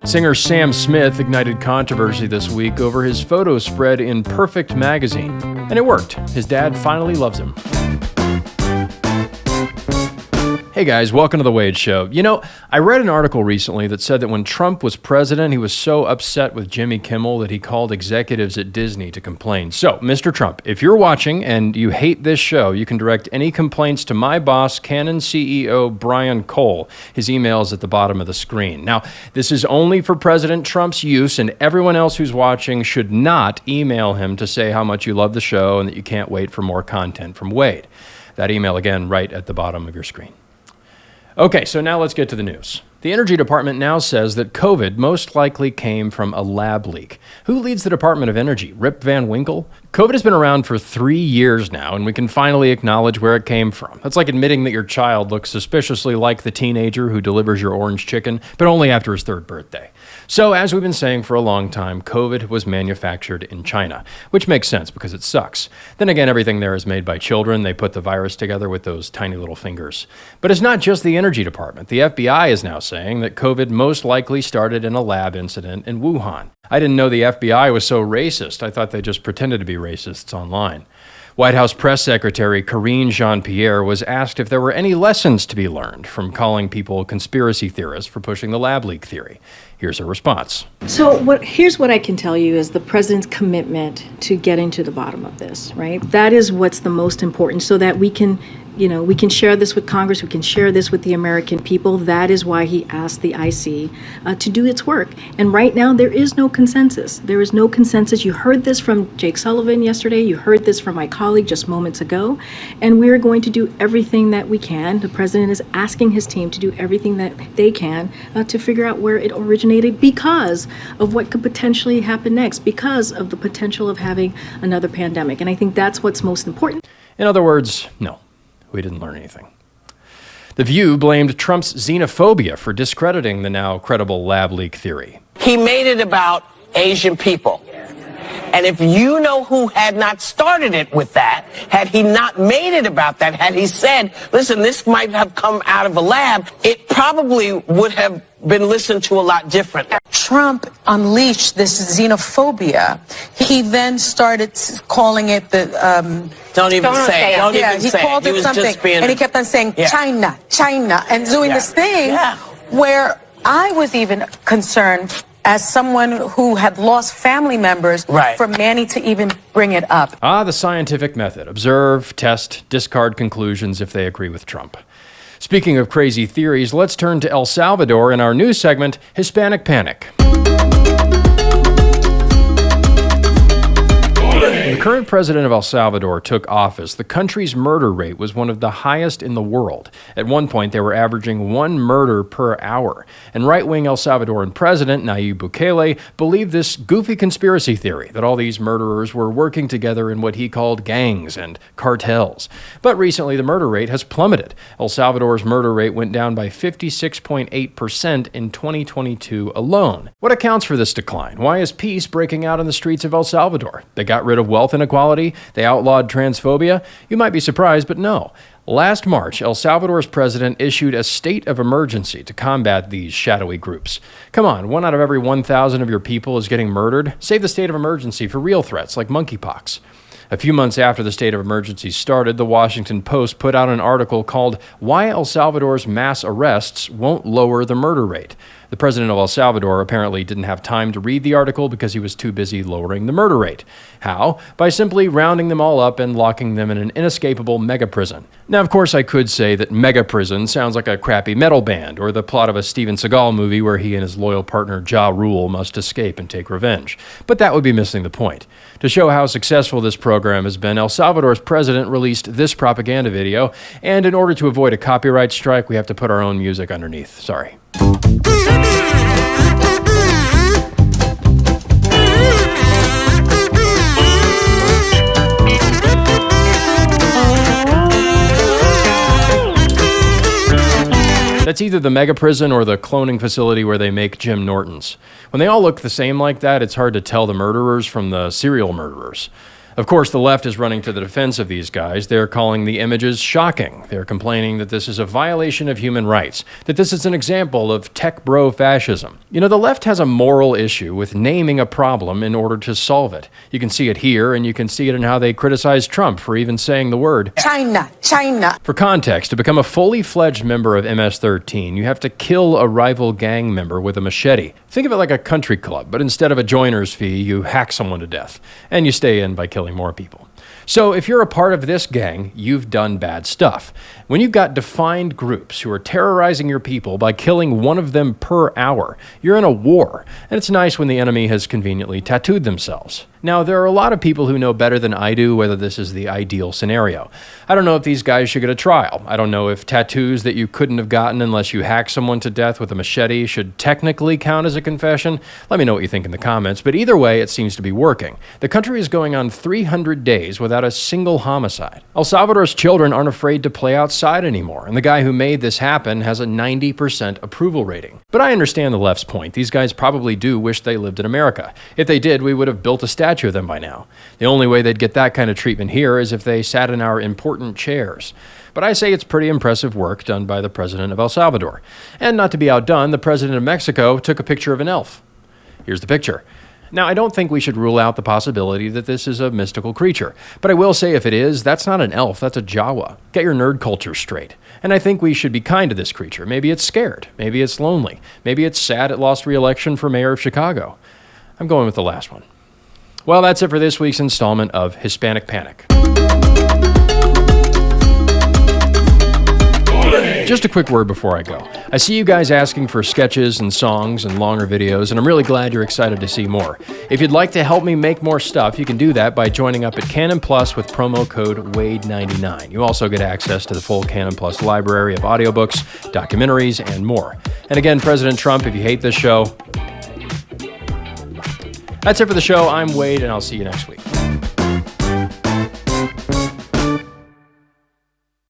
Singer Sam Smith ignited controversy this week over his photo spread in Perfect magazine. And it worked. His dad finally loves him. Hey guys, welcome to The Wade Show. You know, I read an article recently that said that when Trump was president, he was so upset with Jimmy Kimmel that he called executives at Disney to complain. So, Mr. Trump, if you're watching and you hate this show, you can direct any complaints to my boss, Canon CEO Brian Cole. His email is at the bottom of the screen. Now, this is only for President Trump's use, and everyone else who's watching should not email him to say how much you love the show and that you can't wait for more content from Wade. That email, again, right at the bottom of your screen. Okay, so now let's get to the news. The Energy Department now says that COVID most likely came from a lab leak. Who leads the Department of Energy? Rip Van Winkle? COVID has been around for 3 years now, and we can finally acknowledge where it came from. That's like admitting that your child looks suspiciously like the teenager who delivers your orange chicken, but only after his 3rd birthday. So, as we've been saying for a long time, COVID was manufactured in China, which makes sense because it sucks. Then again, everything there is made by children. They put the virus together with those tiny little fingers. But it's not just the Energy Department. The FBI is now saying that COVID most likely started in a lab incident in Wuhan. I didn't know the FBI was so racist. I thought they just pretended to be racists online. White House Press Secretary Karine Jean-Pierre was asked if there were any lessons to be learned from calling people conspiracy theorists for pushing the lab leak theory. Here's her response. So here's what I can tell you is the president's commitment to getting to the bottom of this, right? That is what's the most important so that we can share this with Congress, we can share this with the American people. That is why he asked the IC to do its work. And right now, there is no consensus. There is no consensus. You heard this from Jake Sullivan yesterday. You heard this from my colleague just moments ago. And we're going to do everything that we can. The president is asking his team to do everything that they can to figure out where it originated because of what could potentially happen next, because of the potential of having another pandemic. And I think that's what's most important. In other words, no. We didn't learn anything. The View blamed Trump's xenophobia for discrediting the now credible lab leak theory. He made it about Asian people. And if you know who had not started it with that, had he not made it about that, had he said, listen, this might have come out of a lab, it probably would have been listened to a lot different. Trump unleashed this xenophobia. He then started calling it the... Don't even say it. He called it something, and he kept on saying, China, China, and doing this thing where I was even concerned as someone who had lost family members for Manny to even bring it up. The scientific method. Observe, test, discard conclusions if they agree with Trump. Speaking of crazy theories, let's turn to El Salvador in our news segment, Hispanic Panic. When the current president of El Salvador took office, the country's murder rate was one of the highest in the world. At one point, they were averaging 1 murder per hour. And right-wing El Salvadoran president Nayib Bukele believed this goofy conspiracy theory that all these murderers were working together in what he called gangs and cartels. But recently, the murder rate has plummeted. El Salvador's murder rate went down by 56.8% in 2022 alone. What accounts for this decline? Why is peace breaking out in the streets of El Salvador? They got rid of wealth inequality? They outlawed transphobia? You might be surprised, but no. Last March, El Salvador's president issued a state of emergency to combat these shadowy groups. Come on, 1 out of every 1,000 of your people is getting murdered? Save the state of emergency for real threats like monkeypox. A few months after the state of emergency started, the Washington Post put out an article called "Why El Salvador's Mass Arrests Won't Lower the Murder Rate." The president of El Salvador apparently didn't have time to read the article because he was too busy lowering the murder rate. How? By simply rounding them all up and locking them in an inescapable mega prison. Now, of course, I could say that mega prison sounds like a crappy metal band or the plot of a Steven Seagal movie where he and his loyal partner Ja Rule must escape and take revenge. But that would be missing the point. To show how successful this program has been, El Salvador's president released this propaganda video, and in order to avoid a copyright strike, we have to put our own music underneath. Sorry. That's either the mega prison or the cloning facility where they make Jim Nortons. When they all look the same like that, it's hard to tell the murderers from the serial murderers. Of course, the left is running to the defense of these guys. They're calling the images shocking. They're complaining that this is a violation of human rights, that this is an example of tech bro fascism. You know, the left has a moral issue with naming a problem in order to solve it. You can see it here, and you can see it in how they criticize Trump for even saying the word China, China. For context, to become a fully fledged member of MS-13, you have to kill a rival gang member with a machete. Think of it like a country club, but instead of a joiner's fee, you hack someone to death, and you stay in by killing more people. So if you're a part of this gang, you've done bad stuff. When you've got defined groups who are terrorizing your people by killing one of them per hour, you're in a war, and it's nice when the enemy has conveniently tattooed themselves. Now, there are a lot of people who know better than I do whether this is the ideal scenario. I don't know if these guys should get a trial. I don't know if tattoos that you couldn't have gotten unless you hack someone to death with a machete should technically count as a confession. Let me know what you think in the comments, but either way, it seems to be working. The country is going on 300 days without a single homicide. El Salvador's children aren't afraid to play outside anymore, and the guy who made this happen has a 90% approval rating. But I understand the left's point. These guys probably do wish they lived in America. If they did, we would have built a statue of them by now. The only way they'd get that kind of treatment here is if they sat in our important chairs. But I say it's pretty impressive work done by the president of El Salvador. And not to be outdone, the president of Mexico took a picture of an elf. Here's the picture. Now, I don't think we should rule out the possibility that this is a mystical creature, but I will say if it is, that's not an elf, that's a Jawa. Get your nerd culture straight. And I think we should be kind to this creature. Maybe it's scared, maybe it's lonely, maybe it's sad it lost re-election for mayor of Chicago. I'm going with the last one. Well, that's it for this week's installment of Hispanic Panic. Just a quick word before I go. I see you guys asking for sketches and songs and longer videos, and I'm really glad you're excited to see more. If you'd like to help me make more stuff, you can do that by joining up at Canon Plus with promo code WADE99. You also get access to the full Canon Plus library of audiobooks, documentaries, and more. And again, President Trump, if you hate this show, that's it for the show. I'm Wade, and I'll see you next week.